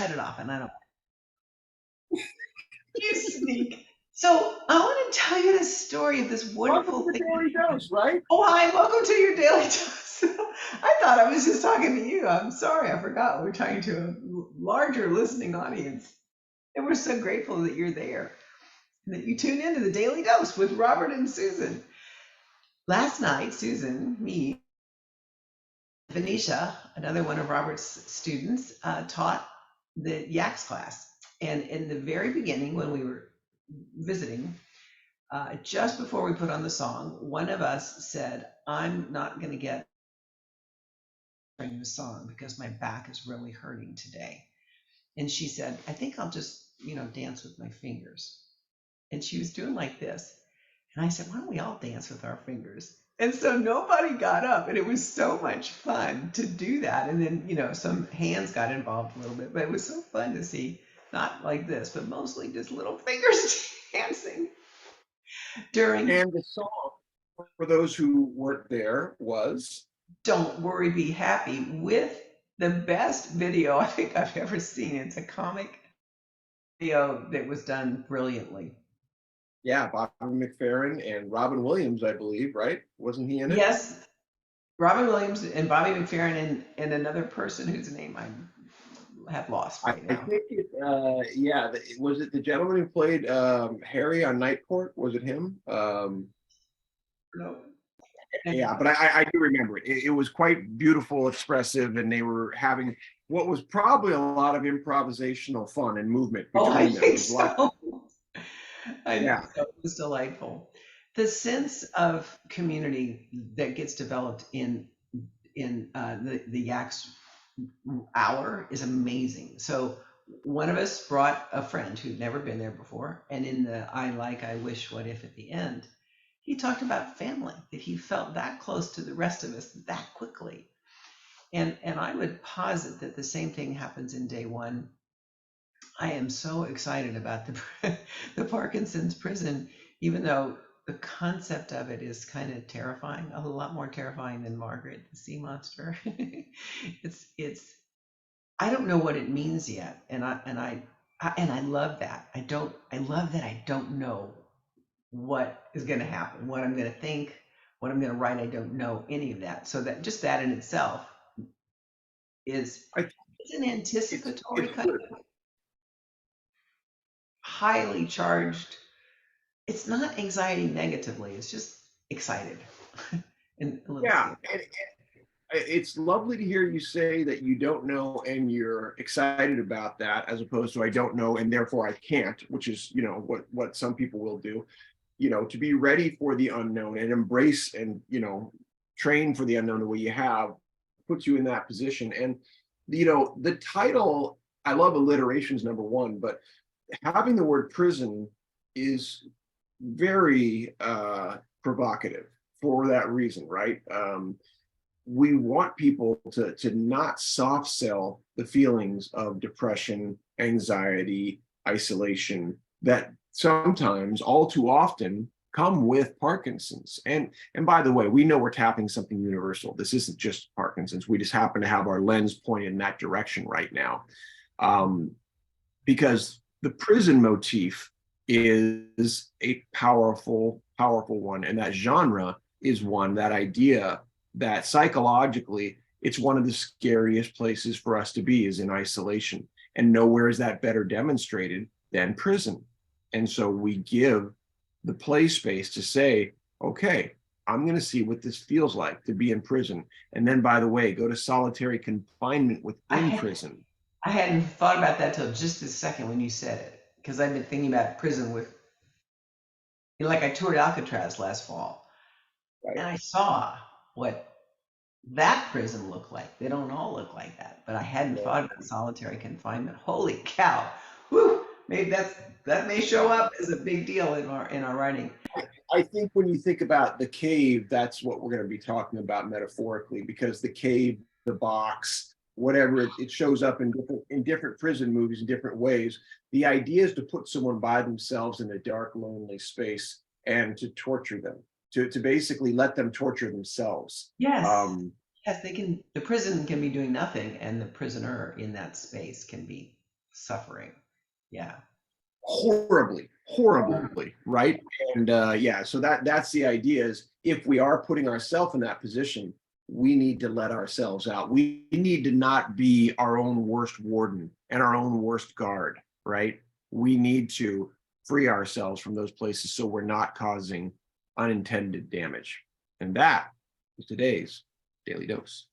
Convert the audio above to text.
cut it off, and I don't. You sneak. So I want to tell you the story of this Welcome wonderful to thing. Daily Dose, right? Oh, hi, welcome to your daily dose. I thought I was just talking to you. I'm sorry, I forgot. We're talking to a larger listening audience. And we're so grateful that you're there and that you tune into the Daily Dose with Robert and Susan. Last night, Susan, me, Venetia, another one of Robert's students, taught the YAX class. And in the very beginning, when we were visiting, just before we put on the song, one of us said, I'm not going to get during the song because my back is really hurting today. And she said, I think I'll just, dance with my fingers. And she was doing like this. And I said, why don't we all dance with our fingers? And so nobody got up, and it was so much fun to do that. And then, some hands got involved a little bit, but it was so fun to see, not like this, but mostly just little fingers dancing during And the song, for those who weren't there, was Don't Worry, Be Happy with the best video I think I've ever seen. It's a comic video that was done brilliantly. yeah, Bobby McFerrin and Robin Williams, I believe, right? Wasn't he in it? Yes, Robin Williams and Bobby McFerrin and another person whose name I have lost I right now. think it. Yeah, was it the gentleman who played Harry on Night Court? Was it him? No. Yeah, Anyway. but I do remember it. It was quite beautiful, expressive, and they were having what was probably a lot of improvisational fun and movement Oh, I between them. think There's a lot. so. I think Yeah, so. It was delightful. The sense of community that gets developed in the YAX hour is amazing. So one of us brought a friend who'd never been there before, and in the I like, I wish, what if at the end, he talked about family, that he felt that close to the rest of us that quickly. And I would posit that the same thing happens in day one. I am so excited about the the Parkinson's prison, even though the concept of it is kind of terrifying, a lot more terrifying than Margaret, the sea monster. It's I don't know what it means yet, and I love that. I love that I don't know what is going to happen, what I'm going to think, what I'm going to write. I don't know any of that. So that just that in itself is I think it's an it's anticipatory kind good. of highly charged. It's not anxiety negatively. It's just excited and a little Yeah, scared. and it's lovely to hear you say that you don't know and you're excited about that, as opposed to I don't know and therefore I can't, which is what some people will do. To be ready for the unknown and embrace and train for the unknown the way you have puts you in that position. And the title, I love alliterations, number one, but having the word prison is very provocative for that reason, right? We want people to not soft sell the feelings of depression, anxiety, isolation that sometimes, all too often, come with Parkinson's. And by the way, we know we're tapping something universal. This isn't just Parkinson's. We just happen to have our lens pointed in that direction right now, um, because the prison motif is a powerful, powerful one, and that genre is one, that idea that psychologically it's one of the scariest places for us to be is in isolation. And nowhere is that better demonstrated than prison. And so we give the play space to say, okay, I'm going to see what this feels like to be in prison. And then, by the way, go to solitary confinement I within had, prison. I hadn't thought about that till just a second when you said it, because I've been thinking about prison with, like I toured Alcatraz last fall, Right. and I saw what that prison looked like. They don't all look like that, but I hadn't thought about solitary confinement. Holy cow! Whew, maybe that may show up as a big deal in our writing. I think when you think about the cave, that's what we're going to be talking about metaphorically, because the cave, the box, whatever it shows up in different prison movies in different ways. The idea is to put someone by themselves in a dark, lonely space and to torture them, to basically let them torture themselves. Yes. Um, Yes, they can. The prison can be doing nothing, and the prisoner in that space can be. suffering. Yeah. Horribly, right? And yeah, so that's the idea is if we are putting ourselves in that position, we need to let ourselves out. We need to not be our own worst warden and our own worst guard, right? We need to free ourselves from those places so we're not causing unintended damage. And that is today's Daily Dose.